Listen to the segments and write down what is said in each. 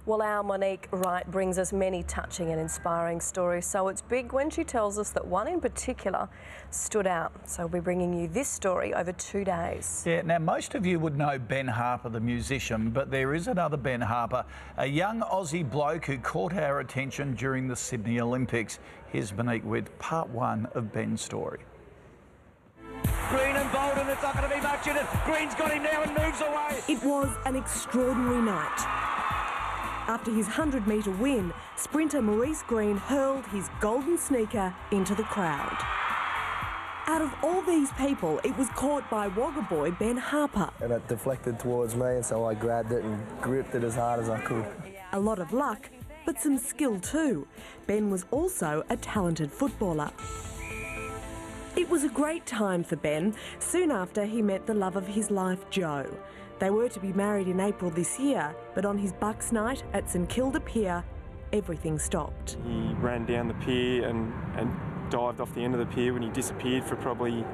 Well, our Monique Wright brings us many touching and inspiring stories, so it's big when she tells us that one in particular stood out. So we'll be bringing you this story over 2 days. Yeah, now most of you would know Ben Harper, the musician, but there is another Ben Harper, a young Aussie bloke who caught our attention during the Sydney Olympics. Here's Monique with part one of Ben's story. Green and Bolden, it's not going to be much in it. Green's got him now and moves away. It was an extraordinary night. After his 100-metre win, sprinter Maurice Green hurled his golden sneaker into the crowd. Out of all these people, it was caught by Wagga boy Ben Harper. And it deflected towards me, and so I grabbed it and gripped it as hard as I could. A lot of luck, but some skill too. Ben was also a talented footballer. It was a great time for Ben. Soon after, he met the love of his life, Jo. They were to be married in April this year, but on his Bucks night at St Kilda Pier, everything stopped. He ran down the pier and dived off the end of the pier when he disappeared for probably,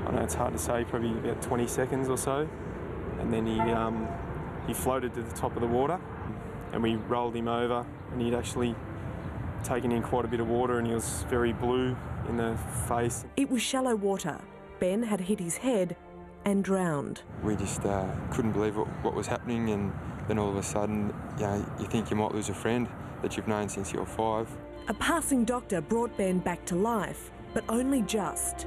I know it's hard to say, probably about 20 seconds or so. And then he floated to the top of the water and we rolled him over, and he'd actually taken in quite a bit of water and he was very blue in the face. It was shallow water. Ben had hit his head and drowned. We just couldn't believe what was happening, and then all of a sudden, you think you might lose a friend that you've known since you're 5. A passing doctor brought Ben back to life, but only just.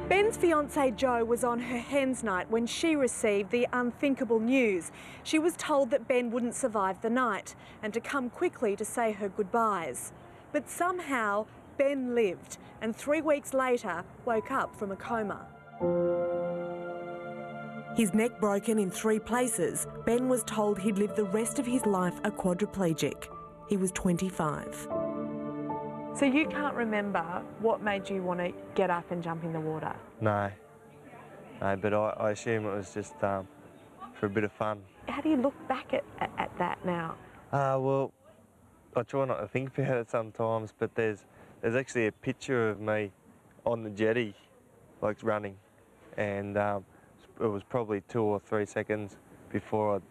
Ben's fiancée Jo was on her hen's night when she received the unthinkable news. She was told that Ben wouldn't survive the night and to come quickly to say her goodbyes. But somehow Ben lived, and 3 weeks later woke up from a coma. His neck broken in 3 places, Ben was told he'd live the rest of his life a quadriplegic. He was 25. So you can't remember what made you want to get up and jump in the water? No, but I assume it was just for a bit of fun. How do you look back at that now? Well, I try not to think about it sometimes, but there's actually a picture of me on the jetty, like running, and it was probably 2 or 3 seconds before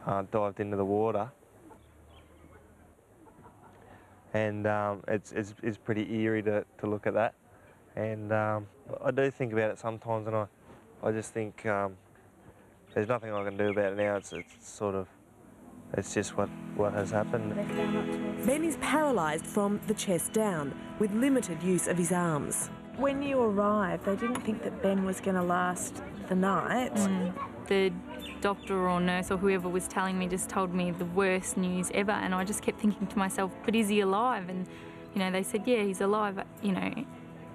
I dived into the water. And it's pretty eerie to look at that. And I do think about it sometimes, and I just think there's nothing I can do about it now. It's just what has happened. Ben is paralysed from the chest down, with limited use of his arms. When you arrived, they didn't think that Ben was going to last the night. The doctor or nurse or whoever was telling me just told me the worst news ever, and I just kept thinking to myself, but is he alive? And, they said, yeah, he's alive,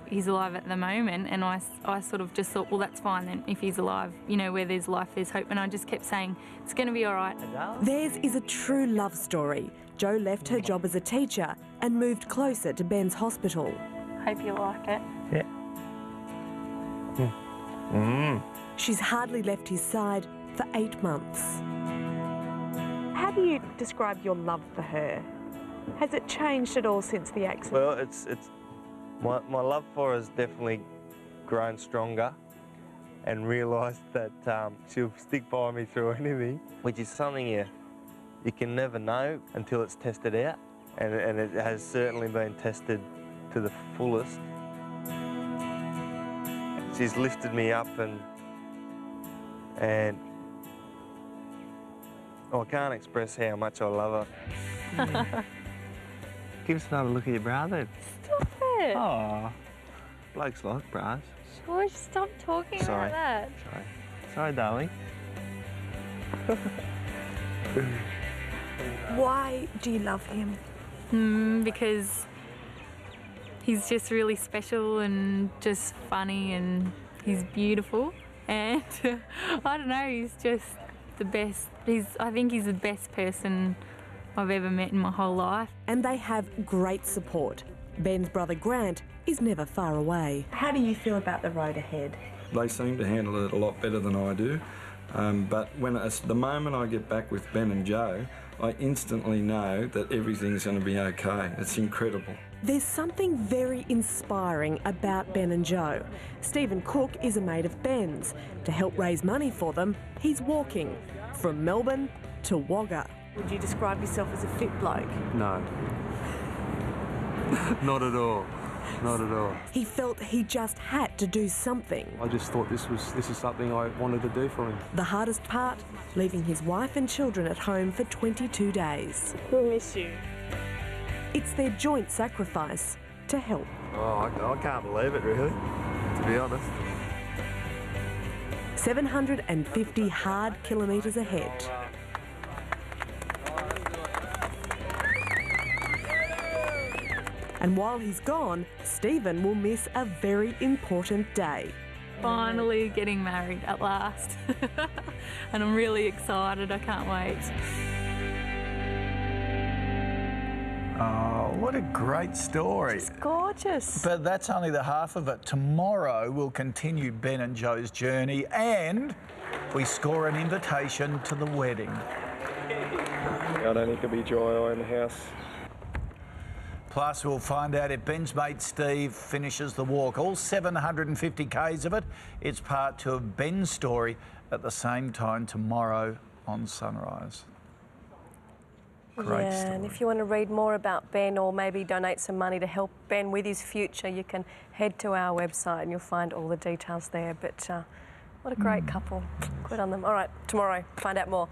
he's alive at the moment, and I sort of just thought, well, that's fine then, if he's alive, where there's life, there's hope, and I just kept saying, it's going to be all right. Theirs is a true love story. Jo left her job as a teacher and moved closer to Ben's hospital. Hope you like it. Yeah. She's hardly left his side for 8 months. How do you describe your love for her? Has it changed at all since the accident? Well, my love for her has definitely grown stronger, and realised that she'll stick by me through anything, which is something you can never know until it's tested out, and it has certainly been tested to the fullest. She's lifted me up, and I can't express how much I love her. Give us another look at your bra then. Stop it. Oh, blokes like bras. George, stop talking like that. Sorry, darling. Why do you love him? Because he's just really special and just funny, and he's beautiful, and I don't know, he's just the best. I think he's the best person I've ever met in my whole life. And they have great support. Ben's brother Grant is never far away. How do you feel about the road ahead? They seem to handle it a lot better than I do. But the moment I get back with Ben and Jo, I instantly know that everything's going to be okay. It's incredible. There's something very inspiring about Ben and Jo. Stephen Cook is a mate of Ben's. To help raise money for them, he's walking. From Melbourne to Wagga. Would you describe yourself as a fit bloke? No. Not at all. Not at all. He felt he just had to do something. I just thought this is something I wanted to do for him. The hardest part, leaving his wife and children at home for 22 days. We'll miss you. It's their joint sacrifice to help. Oh, I can't believe it, really, to be honest. 750 hard kilometres ahead. And while he's gone, Stephen will miss a very important day. Finally getting married at last. And I'm really excited, I can't wait. Oh, what a great story. It's gorgeous. But that's only the half of it. Tomorrow we'll continue Ben and Joe's journey and we score an invitation to the wedding. I don't think it'll be dry eye in the house. Plus, we'll find out if Ben's mate Steve finishes the walk. All 750 Ks of it. It's part 2 of Ben's story at the same time tomorrow on Sunrise. Great story. And if you want to read more about Ben or maybe donate some money to help Ben with his future, you can head to our website and you'll find all the details there. But what a great couple. Good on them. All right, tomorrow, find out more.